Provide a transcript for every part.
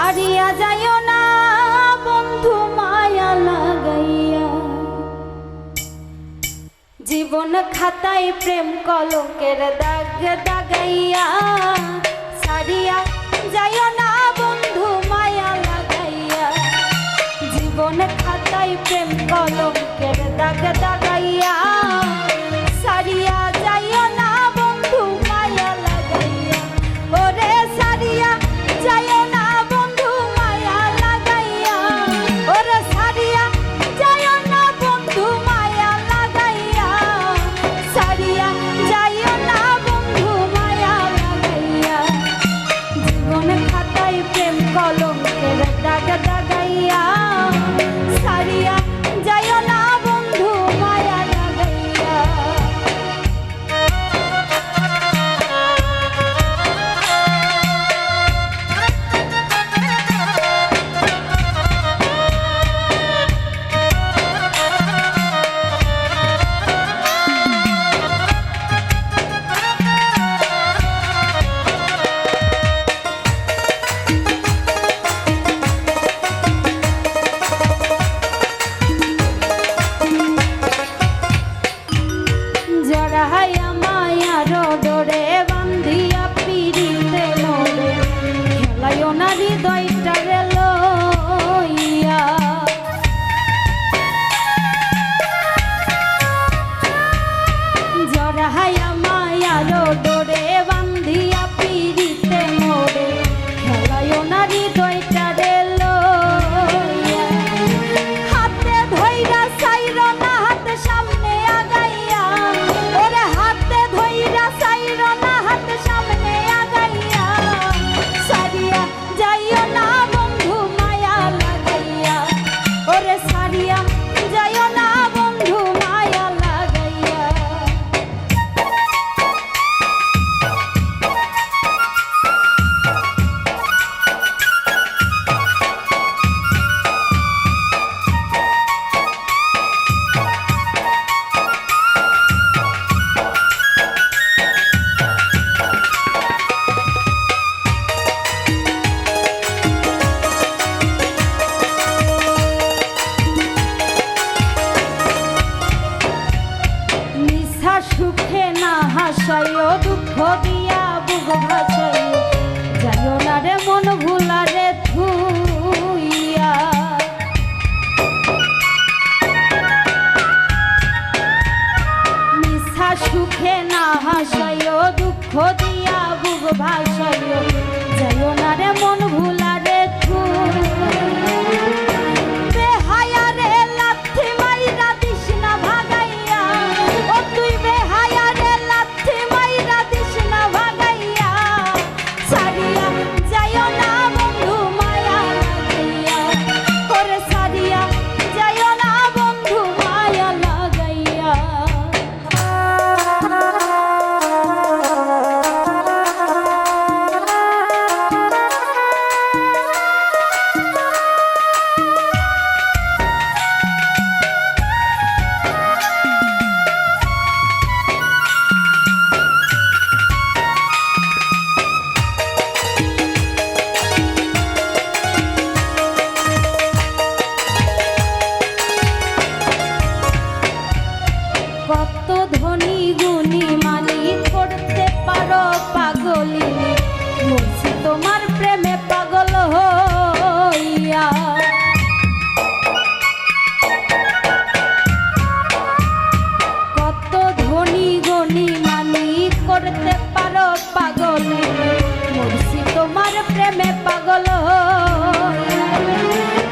ছাড়িয়া যাইও না বন্ধু মায়া লাগাইয়া, জীবন খাতায় প্রেম কলঙ্কের দাগ দাগাইয়া। ছাড়িয়া যাইও না বন্ধু মায়া লাগাইয়া, জীবন খাতায় প্রেম কলঙ্কের দাগ দাগাইয়া। ছাড়িয়া যাইও না বন্ধু মায়া লাগাইয়া, ওরে ছাড়িয়া যাইও না বন্ধু মায়া লাগাইয়া, ওরে ছাড়িয়া যাইও না বন্ধু মায়া লাগাইয়া। ছাড়িয়া যাইও না বন্ধু মায়া লাগাইয়া, জীবন খাতায় প্রেম কলঙ্কের দাগ দাগাইয়া। ছাড়িয়া যাইও না বন্ধু মায়া লাগাইয়া। জড়াইয়া মায়ার ডোরে বান্ধিয়া পিড়িতে মোরে, খেলাইও না হৃদয়টারে লইয়া। জড়াইয়া মায়ার ডোরে বান্ধিয়া পিড়িতে মোরে, খেলাইও না হৃদয়টারে লইয়া। হাতে ধইরা চাইরো না হাত সামনে আগাইয়া, ওরে হাতে ধইরা চাইরো না হাত সামনে আগাইয়া। ছাড়িয়া যাইও না বন্ধু মায়া লাগাইয়া, ওরে ছাড়িয়া যাইও না বন্ধু মায়া লাগাইয়া। সুখে না হাসাইও, দুঃখ দিয়া বুক ভাসাইও, যাইও না রে মন ভুলা রে থুইয়া। মিছা সুখে না হাসাইও, দুঃখ দিয়া বুক ভাসাইও, যাইও না রে মন ভুলা রে থুইয়া। কত ধনী গুণী মালিক করতে পারো পাগলি, বলছি তোমার প্রেমে পাগল হইয়া। কত ধনী গুণী মালিক করতে পারো পাগলি, বলছি তোমার প্রেমে পাগল হইয়া।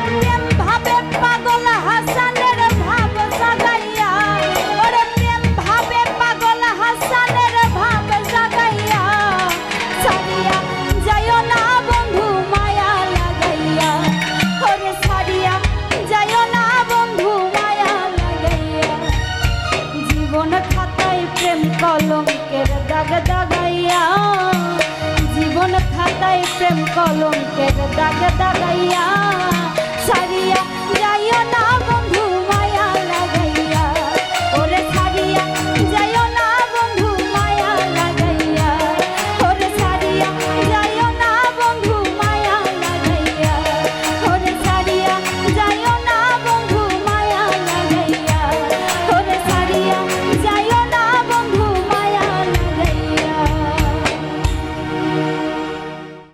প্রেম ভাবে পাগল হাসানের ভাব জাগাইয়া, ওরে প্রেম ভাবে পাগল হাসানের ভাব জাগাইয়া। ছাড়িয়া যাইও না বন্ধু মায়া লাগাইয়া, ওরে ছাড়িয়া যাইও না বন্ধু মায়া লাগাইয়া। জীবন খাতায় প্রেম কলঙ্কের দাগ দাগাইয়া, জীবন খাতায় প্রেম কলঙ্কের দাগ দাগাইয়া।